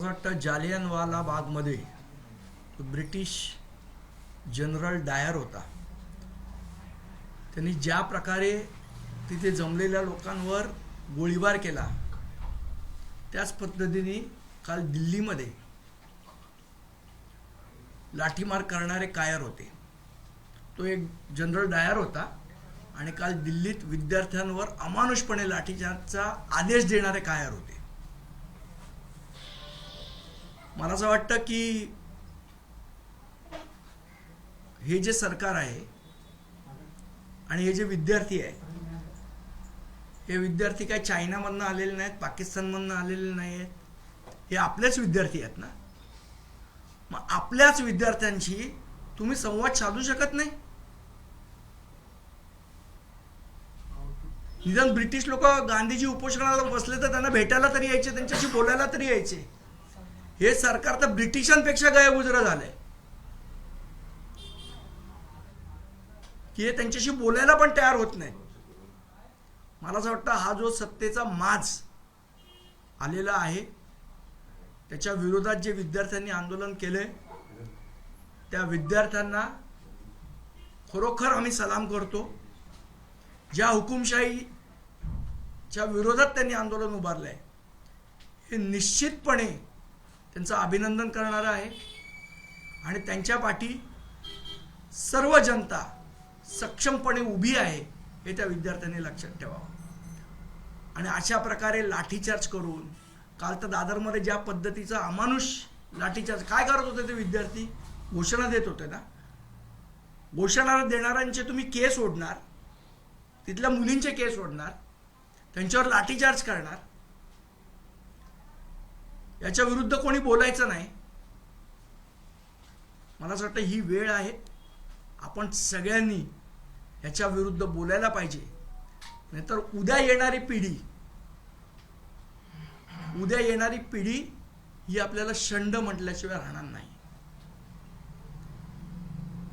वाटतं Jallianwala बागमध्ये British general डायर होता, त्यांनी ज्या प्रकारे तिथे जमलेल्या लोकांवर गोळीबार केला त्याच पद्धतीने काल दिल्लीमध्ये लाठीमार करणारे कायर होते. तो एक जनरल डायर होता आणि काल दिल्लीत विद्यार्थ्यांवर अमानुषपणे लाठीचार्जचा आदेश देणारे कायर होते. मला असं वाटतं की हे जे सरकार आहे आणि हे जे विद्यार्थी आहे, हे विद्यार्थी काय चायनामधनं आलेले नाहीत, पाकिस्तानमधनं आलेले नाहीत, हे आपलेच विद्यार्थी आहेत ना. मग आपल्याच विद्यार्थ्यांशी तुम्ही संवाद साधू शकत नाही? निदान ब्रिटिश लोक गांधीजी उपोषणाला बसले तर त्यांना भेटायला तरी यायचे, त्यांच्याशी बोलायला तरी यायचे. हे सरकार तर ब्रिटिशांपेक्षा गैरगुजर झालंय की हे त्यांच्याशी बोलायला पण तयार होत नाही. मला असं वाटतं हा जो सत्तेचा माज आलेला आहे त्याच्या विरोधात जे विद्यार्थ्यांनी आंदोलन केले त्या विद्यार्थ्यांना खरोखर आम्ही सलाम करतो. ज्या हुकुमशाहीच्या विरोधात त्यांनी आंदोलन उभारलंय हे निश्चितपणे त्यांचं अभिनंदन करणारं आहे आणि त्यांच्या पाठी सर्व जनता सक्षमपणे उभी आहे हे त्या विद्यार्थ्यांनी लक्षात ठेवावं. आणि अशा प्रकारे लाठीचार्ज करून काल तर दादरमध्ये ज्या पद्धतीचा अमानुष लाठीचार्ज काय करत होते ते विद्यार्थी, घोषणा देत होते ना. घोषणा देणाऱ्यांचे तुम्ही केस ओढणार, तिथल्या मुलींचे केस ओढणार, त्यांच्यावर लाठीचार्ज करणार, याच्या विरुद्ध कोणी बोलायचं नाही. मला असं वाटतं ही वेळ आहे, आपण सगळ्यांनी याच्या विरुद्ध बोलायला पाहिजे. नाहीतर उद्या येणारी पिढी ही आपल्याला शंड म्हटल्याशिवाय राहणार नाही.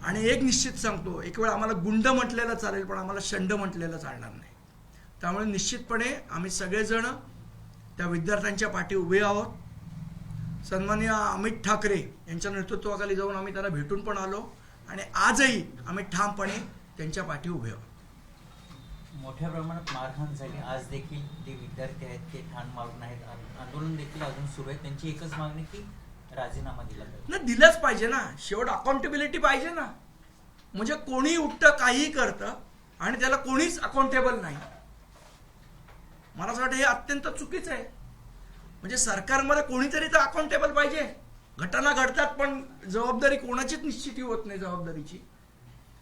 आणि एक निश्चित सांगतो, एक वेळ आम्हाला गुंड म्हटलेलं चालेल पण आम्हाला शंड म्हटलेलं चालणार नाही. त्यामुळे निश्चितपणे आम्ही सगळेजण त्या विद्यार्थ्यांच्या पाठी उभे आहोत. सन्माननीय अमित ठाकरे यांच्या नेतृत्वाखाली जाऊन आम्ही त्यांना भेटून पण आलो आणि आजही आम्ही ठामपणे त्यांच्या पाठी उभे आहोत. मोठ्या प्रमाणात मारहाण झाली, आज देखील जे विद्यार्थी आहेत ते ठाण मारून आहेत, आंदोलन देखील अजून सुरू आहे. त्यांची एकच मागणी की राजीनामा दिला पाहिजे. ना दिलंच पाहिजे ना, शेवट अकाउंटेबिलिटी पाहिजे ना. म्हणजे कोणी उठतं काहीही करतं आणि त्याला कोणीच अकाउंटेबल नाही. मला असं वाटतं हे अत्यंत चुकीचं आहे. म्हणजे सरकारमध्ये कोणीतरी तर अकाउंटेबल पाहिजे. घटना घडतात पण जबाबदारी कोणाचीच निश्चिती होत नाही जबाबदारीची.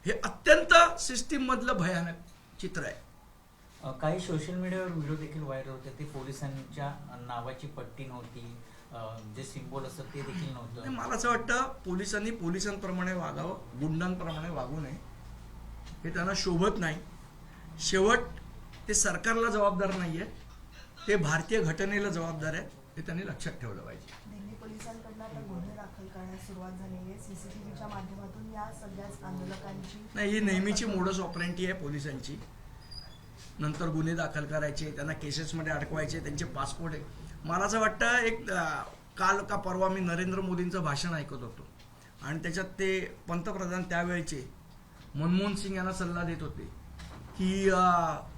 हे अत्यंत सिस्टीम मधलं भयानक चित्र आहे. काही सोशल मीडियावर व्हिडिओ देखील व्हायरल होते, ते पोलिसांच्या नावाची पट्टी नव्हती, जे सिम्बॉल असतं ते देखील नव्हतं. मला असं वाटतं पोलिसांनी पोलिसांप्रमाणे वागावं, गुंडांप्रमाणे वागू नये. हे त्यांना शोभत नाही. शेवट ते सरकारला जबाबदार नाहीये, ते भारतीय घटनेला जबाबदार आहे. हे त्यांनी लक्षात ठेवलं पाहिजे. दिल्ली पोलिसांकडून आता गुन्हे दाखल करण्यास सुरुवात झालेली आहे. सीसीटीव्हीच्या माध्यमातून या सगळ्याच आंदोलकांची नाही, ही नेहमीची मोडस ऑपरेंटी आहे पोलिसांची. नंतर गुन्हे दाखल करायचे, त्यांना केसेसमध्ये अडकवायचे, त्यांचे पासपोर्ट आहे. मला असं वाटतं एक काल का परवा मी नरेंद्र मोदींचं भाषण ऐकत होतो आणि त्याच्यात ते पंतप्रधान त्यावेळेचे मनमोहन सिंग यांना सल्ला देत होते की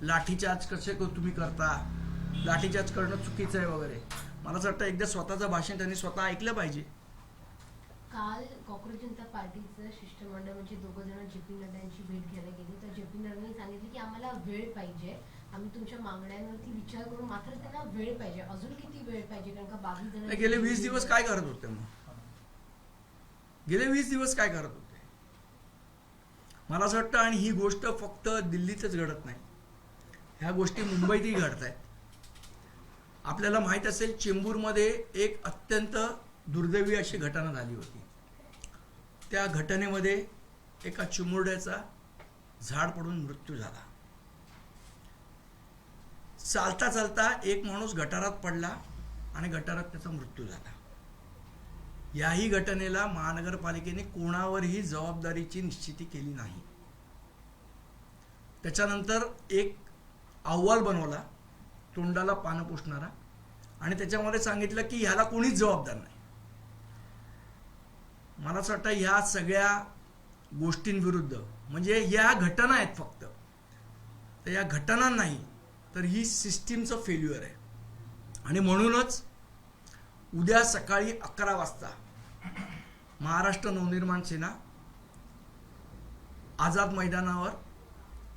लाठीचार्ज कसे तुम्ही करता, लाठीचार्ज करणं चुकीचं आहे वगैरे. मला असं वाटतं एकदा स्वतःचं भाषण त्यांनी स्वतः ऐकलं पाहिजे. काल कॉंग्रेस जनता पार्टीचं शिष्टमंडळ म्हणजे दोघं जण जे पी नड्डा यांची भेट घ्यायला गेले तर जे पी नड्डांनी सांगितले की आम्हाला वेळ पाहिजे, आम्ही तुमच्या मागण्यांवरती विचार करू, मात्र त्यांना वेळ पाहिजे. अजून किती वेळ पाहिजे? कारण का 22 जण गेले 20 दिवस काय करत होते? मग गेले 20 दिवस काय करत होते? मला असं वाटतं. आणि ही गोष्ट फक्त दिल्लीतच घडत नाही, ह्या गोष्टी मुंबईतही घडत आहेत. आपल्याला माहित असेल चेंबूरमध्ये एक अत्यंत दुर्दैवी अशी घटना झाली होती. त्या घटनेमध्ये एका चिमुरड्याचा झाड पडून मृत्यू झाला. चालता चालता एक माणूस गटारात पडला आणि गटारात त्याचा मृत्यू झाला. याही घटनेला महानगरपालिकेने कोणावरही जबाबदारीची निश्चिती केली नाही. त्याच्यानंतर एक अहवाल बनवला, तोंडाला पानं पुसणारा, आणि त्याच्यामध्ये सांगितलं की ह्याला कोणीच जबाबदार नाही. मला असं वाटतं ह्या सगळ्या गोष्टींविरुद्ध म्हणजे या घटना आहेत फक्त, तर या घटना नाही तर ही सिस्टीमचं फेल्युअर आहे. आणि म्हणूनच उद्या सकाळी 11 वाजता महाराष्ट्र नवनिर्माण सेना आझाद मैदानावर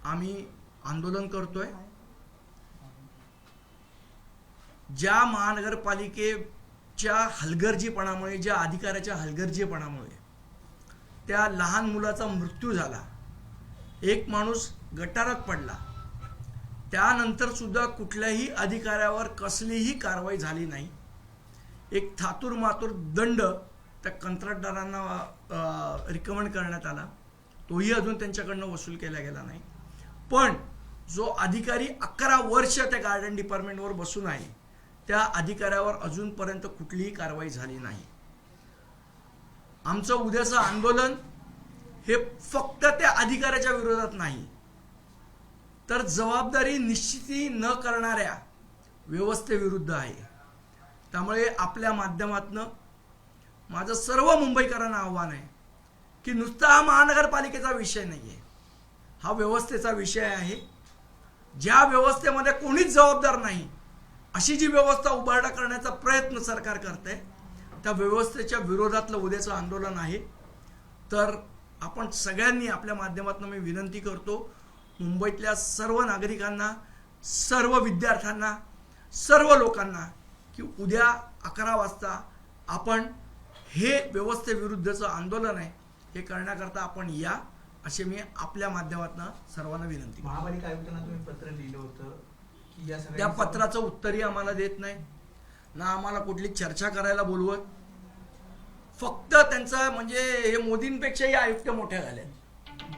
आम्ही आंदोलन करतोय. ज्या महानगरपालिकेच्या हलगर्जीपणामुळे, ज्या अधिकाऱ्याच्या हलगर्जीपणामुळे त्या लहान मुलाचा मृत्यू झाला, एक माणूस गटारात पडला, त्यानंतर सुद्धा कुठल्याही अधिकाऱ्यावर कसलीही कारवाई झाली नाही. एक थातूर मातूर दंड त्या कंत्राटदारांना रिकमेंड करण्यात आला, तोही अजून त्यांच्याकडनं वसूल केला गेला नाही. पण जो अधिकारी 11 वर्ष त्या गार्डन डिपार्टमेंटवर बसून आहे, त्या अधिकाऱ्यावर अजूनपर्यंत कुठलीही कारवाई झाली नाही. आमचं उद्याचं आंदोलन हे फक्त त्या अधिकाऱ्याच्या विरोधात नाही, तर जबाबदारी निश्चिती न करणाऱ्या व्यवस्थेविरुद्ध आहे. त्यामुळे आपल्या माध्यमातून माझं सर्व मुंबईकरांना आव्हान आहे की नुसता हा महानगरपालिकेचा विषय नाही आहे, हा व्यवस्थेचा विषय आहे. ज्या व्यवस्थेमध्ये कोणीच जबाबदार नाही अशी जी व्यवस्था उभारण्या करण्याचा प्रयत्न सरकार करते, त्या व्यवस्थेच्या विरोधातलं उद्याचं आंदोलन आहे. तर आपण सगळ्यांनी आपल्या माध्यमातून मी विनंती करतो, मुंबईतल्या सर्व नागरिकांना, सर्व विद्यार्थ्यांना, सर्व लोकांना की उद्या 11 वाजता आपण हे व्यवस्थेविरुद्धचं आंदोलन आहे हे करण्याकरता आपण या, असे मी आपल्या माध्यमातून सर्वांना विनंती करतो. महापालिका आयुक्तांना तुम्ही पत्र लिहिलं होतं की या त्या पत्राचं उत्तरही आम्हाला देत नाही ना, आम्हाला कुठली चर्चा करायला बोलवत. फक्त त्यांचं म्हणजे हे मोदींपेक्षाही आयुक्त मोठ्या झाल्या.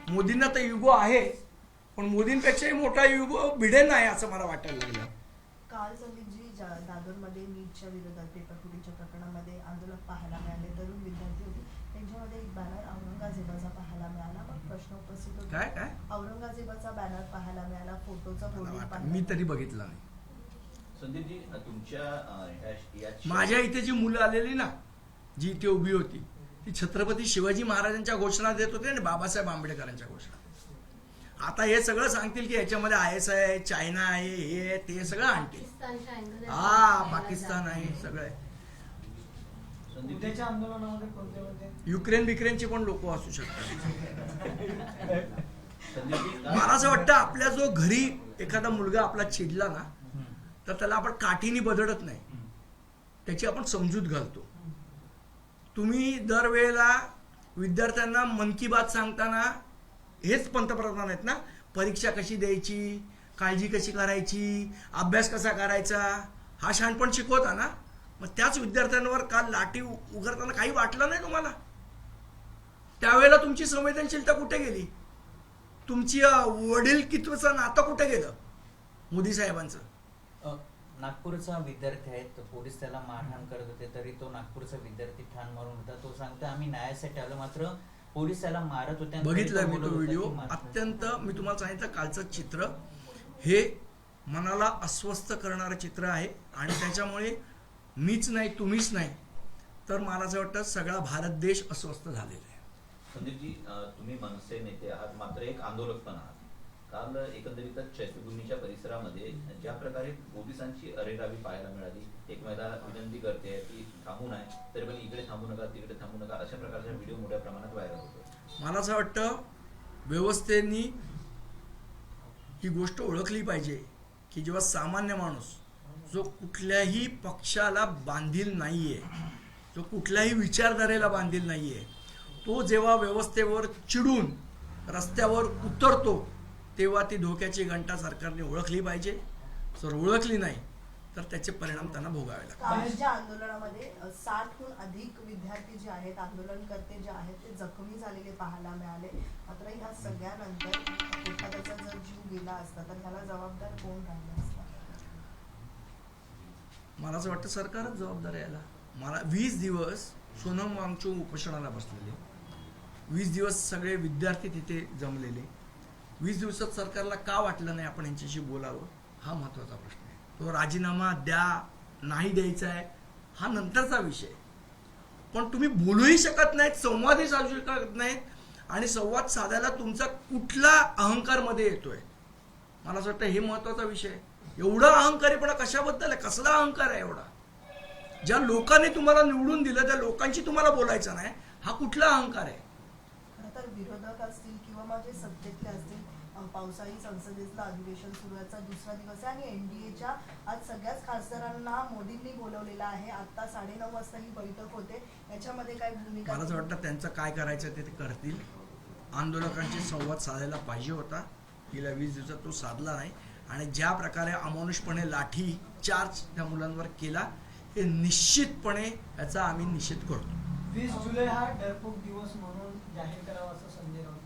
मोदींना तर युगो आहे, पण मोदींपेक्षाही मोठा युगो भिडेन आहे असं मला वाटायला लागलं. काल संदीपजी दादरमध्ये नीटच्या विरोधात पेपर फुटीच्या प्रकरणामध्ये आंदोलन पाहायला मिळाले. तरुण विद्यार्थी होते, त्यांच्यामध्ये एक बॅनर औरंगजेबाचा पाहायला मिळाला. मग प्रश्न उपस्थित होतो, काय औरंगजेबाचा बॅनर पाहायला मिळाला, फोटोचा होर्डिंग मी तरी बघितलं नाही. संदीपजी, तुमच्या माझ्या इथे जी मुलं आलेली ना, जी इथे उभी होती, ती छत्रपती शिवाजी महाराजांच्या घोषणा देत होते आणि बाबासाहेब आंबेडकरांच्या घोषणा. आता हे सगळं सांगतील की याच्यामध्ये IS आहे, चायना आहे, हे ते सगळं आणतील. पाकिस्तान आहे, सगळं आहे. उद्याच्या आंदोलनामध्ये कोणते होते? युक्रेन बिक्रेनचे पण लोक असू शकतात. संदीपजी, मला असं वाटतं आपल्या जो घरी एखादा मुलगा आपला चिडला ना, तर त्याला आपण काठीने बदडत नाही, त्याची आपण समजूत घालतो. तुम्ही दरवेळेला विद्यार्थ्यांना मन की बात सांगताना हेच पंतप्रधान आहेत ना, परीक्षा कशी द्यायची, काळजी कशी करायची, अभ्यास कसा करायचा, हा शहाणपण शिकवता ना. मग त्याच विद्यार्थ्यांवर काल लाठी उगारताना काही वाटलं नाही तुम्हाला? त्यावेळेला तुमची संवेदनशीलता कुठे गेली? तुमची वडीलकीत्वाचं नातं कुठे गेलं मोदी साहेबांचं? नागपूरचा विद्यार्थी आहे, तर पोलीस त्याला मारहाण करत होते, तरी तो नागपूरचा विद्यार्थी ठाण मारून होता. तो सांगतो आम्ही न्यायासाठी आलो, मात्र पोलीस त्याला मारत होते. बघितलं मी तो व्हिडिओ. अत्यंत, मी तुम्हाला सांगितलं, कालचं चित्र हे मनाला अस्वस्थ करणारं चित्र आहे. आणि त्याच्यामुळे मीच नाही, तुम्हीच नाही, तर मला असं वाटतं सगळा भारत देश अस्वस्थ झालेला आहे. संदीपजी, तुम्ही मनसे नेते आहात, मात्र एक आंदोलक पण आहात. काल एकंदरीतच चैत्यभूमीच्या परिसरामध्ये ज्या प्रकारे पोलिसांची अरेरावी पाहायला मिळाली, एक महिला विनंती करते की थांबू नये, तरी पण इकडे थांबू नका, तिकडे थांबू नका, अशा प्रकारचा व्हिडिओ मोठ्या प्रमाणात व्हायरल होतो. मला असं वाटतं व्यवस्थेनी ही गोष्ट ओळखली पाहिजे की जेव्हा सामान्य माणूस जो कुठल्याही पक्षाला बांधील नाहीये, जो कुठल्याही विचारधारेला बांधील नाहीये, तो जेव्हा व्यवस्थेवर चिडून रस्त्यावर उतरतो, तेव्हा ती धोक्याची घंटा सरकारने ओळखली पाहिजे. जर ओळखली नाही तर त्याचे परिणाम त्यांना भोगावे लागतात. कालच्या आंदोलनामध्ये 60हून अधिक विद्यार्थी जे आहेत, आंदोलनकर्ते जे आहेत, ते जखमी झालेले पाहायला मिळाले. मात्र ह्या सगळ्यानंतर एखाद्याचा जर जीव गेला असता तर ह्याला जबाबदार कोण राहिलं असतं? मला असं वाटतं सरकारच जबाबदार आहे याला. मला 20 दिवस सोनम वांगचूक उपोषणाला बसलेले, 20 दिवस सगळे विद्यार्थी तिथे जमलेले. 20 दिवसात सरकारला का वाटलं नाही आपण यांच्याशी बोलावं, हा महत्त्वाचा प्रश्न आहे. तो राजीनामा द्या, नाही द्यायचा आहे हा नंतरचा विषय, पण तुम्ही बोलूही शकत नाहीत, संवादही साधू शकत नाहीत आणि संवाद साधायला तुमचा कुठला अहंकार मध्ये येतोय. मला असं वाटतं हे महत्वाचा विषय आहे. एवढा अहंकारीपणा कशाबद्दल आहे? कसला अहंकार आहे एवढा? ज्या लोकांनी तुम्हाला निवडून दिलं त्या लोकांशी तुम्हाला बोलायचं नाही, हा कुठला अहंकार आहे? खरं तर विरोधक असतील किंवा मग जे सत्तेतले असतील, पावसाळी संसदेचं अधिवेशन सुरू याचा दुसरा दिवस आहे आणि एनडीएच्या आज सगळ्याच खासदारांना मोदींनी बोलवलेलं आहे. आता 9:30 वाजता ही बैठक होते. याच्यामध्ये काय भूमिका? मला असं वाटतं त्यांचं काय करायचं ते करतील. आंदोलकांशी संवाद साधायला पाहिजे होता, गेल्या 20 दिवसात तो साधला नाही आणि ज्या प्रकारे अमानुषपणे लाठी चार्ज त्या मुलांवर केला हे निश्चितपणे याचा आम्ही निषेध करतो. 20 जुलै हा डरपोक दिवस म्हणून जाहीर करावा असं संजय राऊत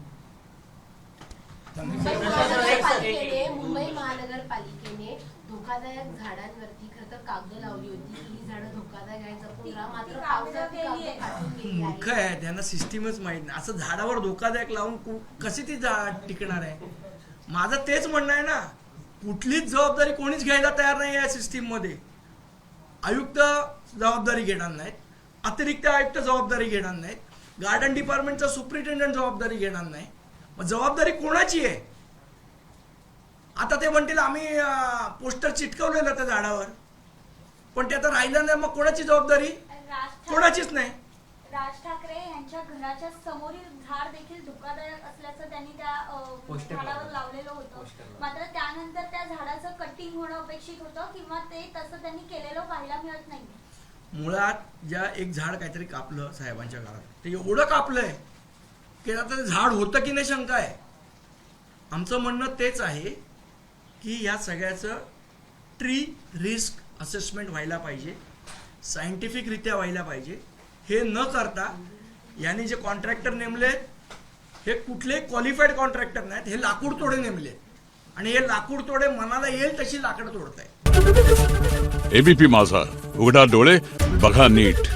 मुंबई महानगरपालिकेने धोकादायक झाडांवरती खरं तर कागद लावली होती की ही झाडं धोकादायक आहे, जपून राहा. मात्र पावसात ती कागद फाटून गेली मूर्ख आहे. आहे, त्यांना सिस्टीमच माहीत नाही. असं झाडावर धोकादायक लावून कशी ती टिकणार आहे? माझं तेच म्हणणं आहे ना, कुठलीच जबाबदारी कोणीच घ्यायला तयार नाही या सिस्टीम मध्ये. आयुक्त जबाबदारी घेणार नाहीत, अतिरिक्त आयुक्त जबाबदारी घेणार नाहीत, गार्डन डिपार्टमेंटचा सुप्रिटेंडंट जबाबदारी घेणार नाही. मग जबाबदारी कोणाची आहे? आता ते म्हणतील आम्ही पोस्टर चिटकवलेलं त्या झाडावर, पण ते आता राहिलं नाही, मग कोणाची जबाबदारी? कोणाचीच नाही. राज ठाकरे यांच्या घराच्या समोरील झाड देखील धोकादायक असल्याचं त्यांनी त्या पोस्टर झाडावर लावलेलं होतं. पोस्टर. मात्र त्यानंतर त्या झाडाचं कटिंग होणं अपेक्षित होतं किंवा ते तसं त्यांनी केलेलं पाहायला मिळत नाही. मुळात ज्या एक झाड काहीतरी कापलं साहेबांच्या घरात, ते एवढं कापलंय की आता ते झाड होतं की नाही शंका आहे. आमचं म्हणणं तेच आहे की या सगळ्याचं ट्री रिस्क असेसमेंट व्हायला पाहिजे, सायंटिफिकरित्या व्हायला पाहिजे. हे न करता यांनी जे कॉन्ट्रॅक्टर नेमलेत हे कुठलेही क्वालिफाईड कॉन्ट्रॅक्टर नाहीत, हे लाकूड तोडे नेमलेत आणि हे लाकूड तोडे मनाला येईल तशी लाकडं तोडतायत. एबीपी माझा, उघडा डोळे बघा नीट.